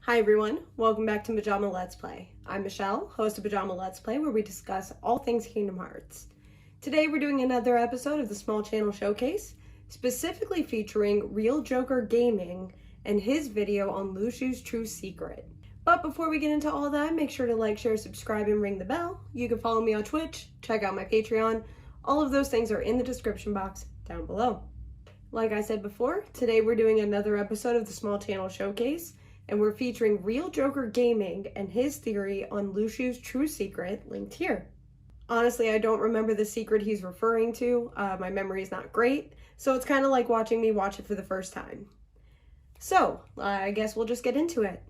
Hi everyone, welcome back to Pajama Let's Play. I'm Michelle, host of Pajama Let's Play, where we discuss all things Kingdom Hearts. Today we're doing another episode of the Small Channel Showcase, specifically featuring Real Joker Gaming and his video on Luxu's True Secret. But before we get into all that, make sure to like, share, subscribe, and ring the bell. You can follow me on Twitch, check out my Patreon. All of those things are in the description box down below. Like I said before, today we're doing another episode of the Small Channel Showcase, and we're featuring Real Joker Gaming and his theory on Luxu's True Secret, linked here. Honestly, I don't remember the secret he's referring to. My memory is not great, so it's kind of like watching me watch it for the first time. So, I guess we'll just get into it.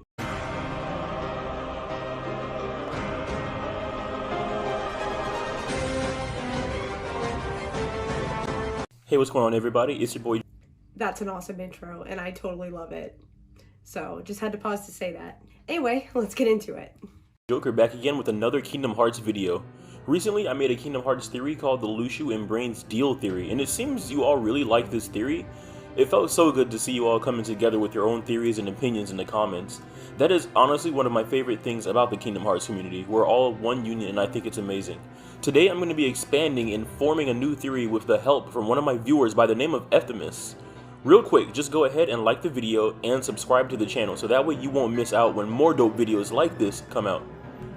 Hey, what's going on, everybody? It's your boy. That's an awesome intro, and I totally love it. So, just had to pause to say that. Anyway, let's get into it. Joker back again with another Kingdom Hearts video. Recently, I made a Kingdom Hearts theory called the Luxu and Brains Deal Theory, and it seems you all really like this theory. It felt so good to see you all coming together with your own theories and opinions in the comments. That is honestly one of my favorite things about the Kingdom Hearts community. We're all one unit, and I think it's amazing. Today, I'm going to be expanding and forming a new theory with the help from one of my viewers by the name of Theorists. Real quick, just go ahead and like the video and subscribe to the channel so that way you won't miss out when more dope videos like this come out.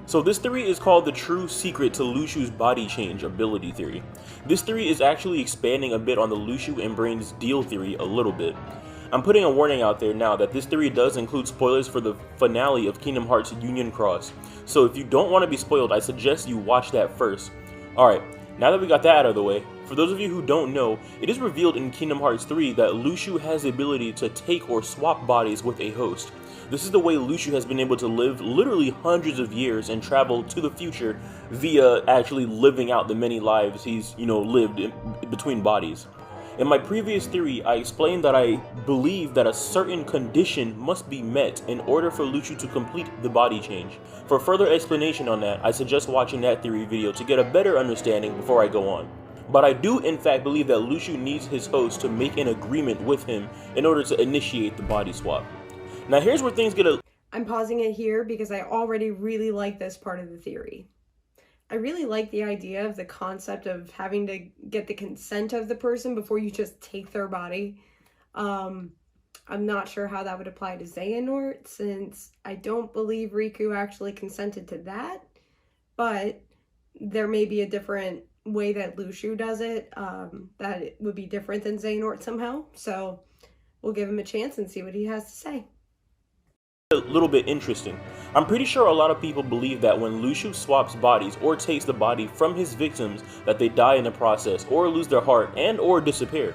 So this theory is called the True Secret to Luxu's Body Change Ability Theory. This theory is actually expanding a bit on the Luxu and Brains Deal Theory a little bit. I'm putting a warning out there now that this theory does include spoilers for the finale of Kingdom Hearts Union Cross. So if you don't want to be spoiled, I suggest you watch that first. Alright, now that we got that out of the way, for those of you who don't know, it is revealed in Kingdom Hearts 3 that Luxu has the ability to take or swap bodies with a host. This is the way Luxu has been able to live literally hundreds of years and travel to the future via actually living out the many lives he's, lived in between bodies. In my previous theory, I explained that I believe that a certain condition must be met in order for Luxu to complete the body change. For further explanation on that, I suggest watching that theory video to get a better understanding before I go on. But I do in fact believe that Luxu needs his host to make an agreement with him in order to initiate the body swap. Now here's where things get I'm pausing it here because I already really like this part of the theory. I really like the idea of the concept of having to get the consent of the person before you just take their body. I'm not sure how that would apply to Xehanort, since I don't believe Riku actually consented to that, but there may be a different way that Luxu does it, that it would be different than Xehanort somehow. So we'll give him a chance and see what he has to say. A little bit interesting. I'm pretty sure a lot of people believe that when Luxu swaps bodies or takes the body from his victims that they die in the process or lose their heart and or disappear.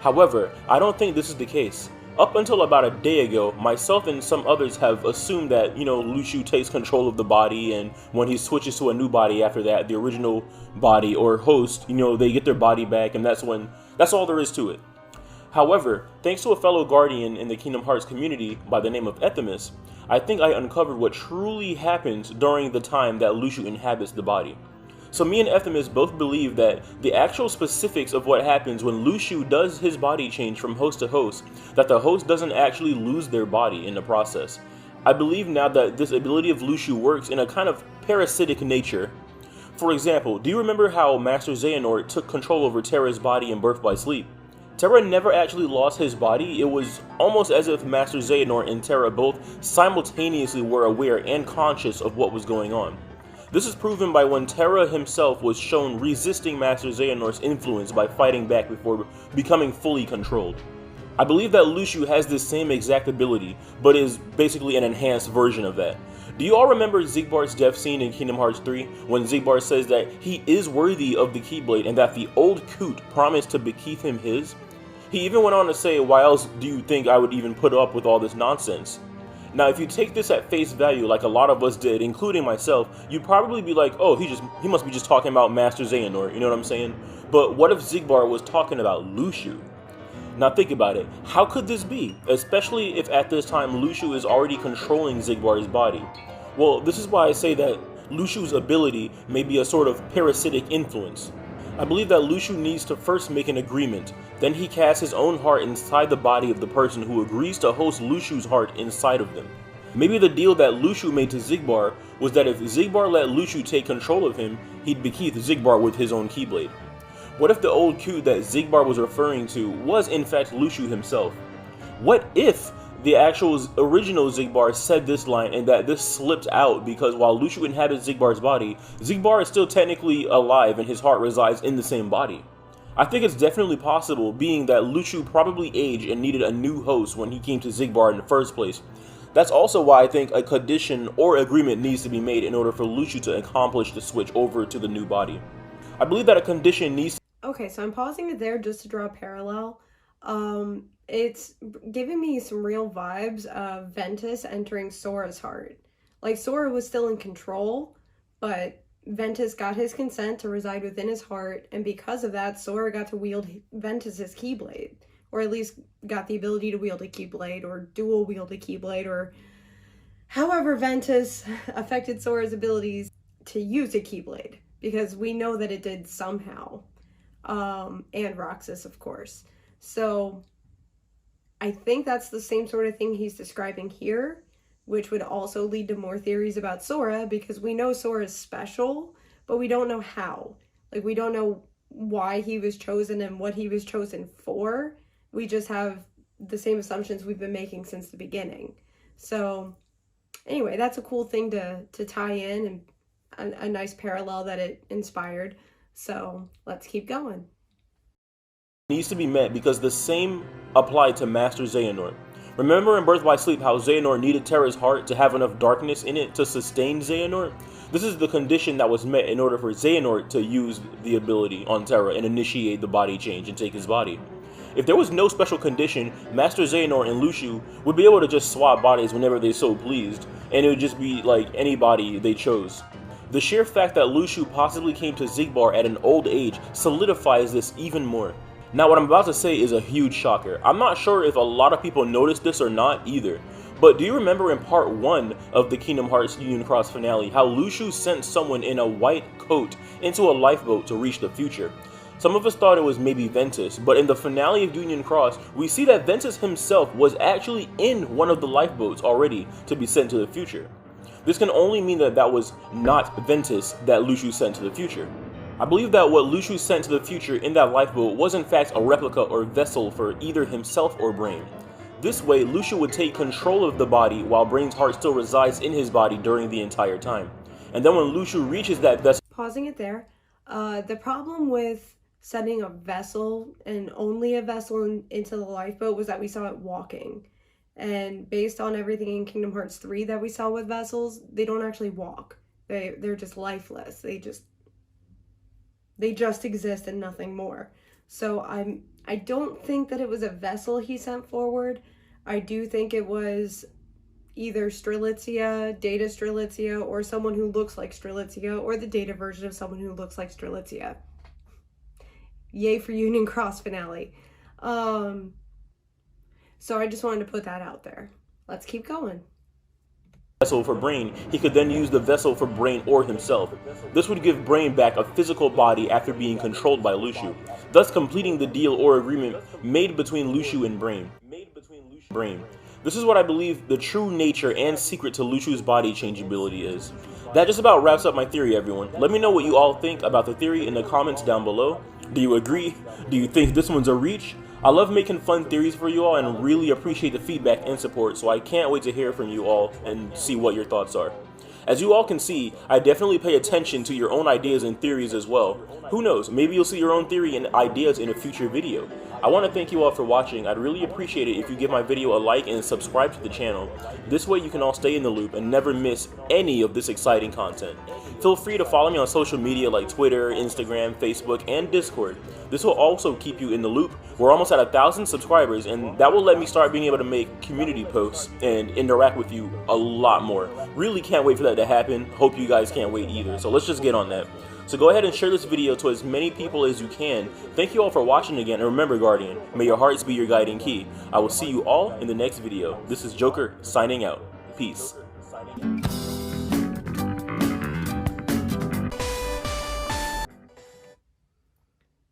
However, I don't think this is the case. Up until about a day ago, myself and some others have assumed that, Luxu takes control of the body, and when he switches to a new body after that, the original body or host, they get their body back, and that's all there is to it. However, thanks to a fellow guardian in the Kingdom Hearts community by the name of Theorists, I think I uncovered what truly happens during the time that Luxu inhabits the body. So me and Theorists both believe that the actual specifics of what happens when Luxu does his body change from host to host, that the host doesn't actually lose their body in the process. I believe now that this ability of Luxu works in a kind of parasitic nature. For example, do you remember how Master Xehanort took control over Terra's body in Birth by Sleep? Terra never actually lost his body. It was almost as if Master Xehanort and Terra both simultaneously were aware and conscious of what was going on. This is proven by when Terra himself was shown resisting Master Xehanort's influence by fighting back before becoming fully controlled. I believe that Luxu has this same exact ability, but is basically an enhanced version of that. Do you all remember Xigbar's death scene in Kingdom Hearts 3, when Xigbar says that he is worthy of the Keyblade and that the old Coot promised to bequeath him his? He even went on to say, why else do you think I would even put up with all this nonsense? Now, if you take this at face value, like a lot of us did, including myself, you'd probably be like, oh, he must be just talking about Master Xehanort, you know what I'm saying? But what if Xigbar was talking about Luxu? Now think about it, how could this be? Especially if at this time Luxu is already controlling Xigbar's body. Well, this is why I say that Luxu's ability may be a sort of parasitic influence. I believe that Luxu needs to first make an agreement, then he casts his own heart inside the body of the person who agrees to host Luxu's heart inside of them. Maybe the deal that Luxu made to Xigbar was that if Xigbar let Luxu take control of him, he'd bequeath Xigbar with his own Keyblade. What if the old Q that Xigbar was referring to was in fact Luxu himself? What if the actual original Xigbar said this line and that this slipped out because while Luxu inhabits Xigbar's body, Xigbar is still technically alive and his heart resides in the same body? I think it's definitely possible, being that Luxu probably aged and needed a new host when he came to Xigbar in the first place. That's also why I think a condition or agreement needs to be made in order for Luxu to accomplish the switch over to the new body. I believe that a condition needs. Okay, so I'm pausing it there just to draw a parallel. It's giving me some real vibes of Ventus entering Sora's heart. Like, Sora was still in control, but Ventus got his consent to reside within his heart, and because of that, Sora got to wield Ventus's Keyblade. Or at least got the ability to wield a Keyblade, or dual wield a Keyblade, or however Ventus affected Sora's abilities to use a Keyblade. Because we know that it did somehow. And Roxas, of course. So I think that's the same sort of thing he's describing here, which would also lead to more theories about Sora, because we know Sora is special, but we don't know how. Like, we don't know why he was chosen and what he was chosen for. We just have the same assumptions we've been making since the beginning. So anyway, that's a cool thing to tie in, and a nice parallel that it inspired. So let's keep going. Needs to be met because the same applied to Master Xehanort. Remember in Birth by Sleep how Xehanort needed Terra's heart to have enough darkness in it to sustain Xehanort? This is the condition that was met in order for Xehanort to use the ability on Terra and initiate the body change and take his body. If there was no special condition, Master Xehanort and Luxu would be able to just swap bodies whenever they so pleased, and it would just be like any body they chose. The sheer fact that Luxu possibly came to Xigbar at an old age solidifies this even more. Now, what I'm about to say is a huge shocker. I'm not sure if a lot of people noticed this or not either, but do you remember in part 1 of the Kingdom Hearts Union Cross finale how Luxu sent someone in a white coat into a lifeboat to reach the future? Some of us thought it was maybe Ventus, but in the finale of Union Cross, we see that Ventus himself was actually in one of the lifeboats already to be sent to the future. This can only mean that that was not Ventus that Luxu sent to the future. I believe that what Luxu sent to the future in that lifeboat was in fact a replica or vessel for either himself or Brain. This way, Luxu would take control of the body while Brain's heart still resides in his body during the entire time. And then when Luxu reaches that vessel... Pausing it there, the problem with sending a vessel and only a vessel into the lifeboat was that we saw it walking. And based on everything in Kingdom Hearts 3 that we saw with vessels, they don't actually walk. They're just lifeless. They just exist and nothing more. So I don't think that it was a vessel he sent forward. I do think it was either Strelitzia, Data Strelitzia, or someone who looks like Strelitzia, or the Data version of someone who looks like Strelitzia. Yay for Union Cross finale. So I just wanted to put that out there. Let's keep going. Vessel for Brain, he could then use the vessel for Brain or himself. This would give Brain back a physical body after being controlled by Luxu, thus completing the deal or agreement made between Luxu and Brain. This is what I believe the true nature and secret to Luxu's body change ability is. That just about wraps up my theory, everyone. Let me know what you all think about the theory in the comments down below. Do you agree? Do you think this one's a reach? I love making fun theories for you all and really appreciate the feedback and support, so I can't wait to hear from you all and see what your thoughts are. As you all can see, I definitely pay attention to your own ideas and theories as well. Who knows, maybe you'll see your own theory and ideas in a future video. I want to thank you all for watching. I'd really appreciate it if you give my video a like and subscribe to the channel. This way you can all stay in the loop and never miss any of this exciting content. Feel free to follow me on social media like Twitter, Instagram, Facebook, and Discord. This will also keep you in the loop. We're almost at 1,000 subscribers, and that will let me start being able to make community posts and interact with you a lot more. Really can't wait for that to happen. Hope you guys can't wait either. So let's just get on that. So go ahead and share this video to as many people as you can. Thank you all for watching again, and remember, Guardian, may your hearts be your guiding key. I will see you all in the next video. This is Joker signing out. Peace.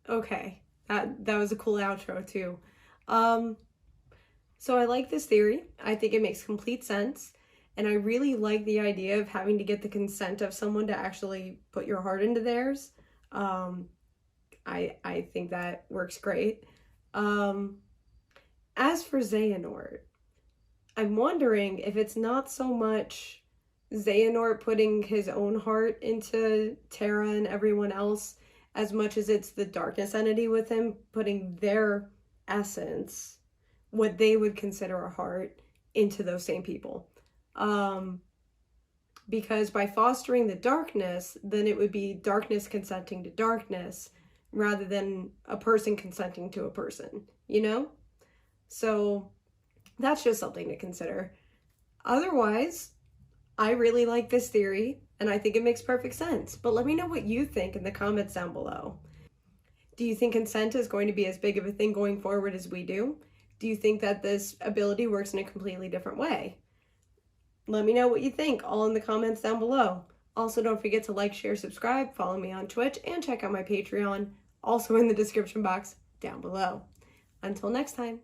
Okay, that was a cool outro too. So I like this theory. I think it makes complete sense. And I really like the idea of having to get the consent of someone to actually put your heart into theirs. I think that works great. As for Xehanort, I'm wondering if it's not so much Xehanort putting his own heart into Terra and everyone else, as much as it's the darkness entity with him putting their essence, what they would consider a heart, into those same people. Because by fostering the darkness, then it would be darkness consenting to darkness rather than a person consenting to a person, you know? So that's just something to consider. Otherwise, I really like this theory, and I think it makes perfect sense. But let me know what you think in the comments down below. Do you think consent is going to be as big of a thing going forward as we do? Do you think that this ability works in a completely different way? Let me know what you think, all in the comments down below. Also, don't forget to like, share, subscribe, follow me on Twitch, and check out my Patreon, also in the description box down below. Until next time.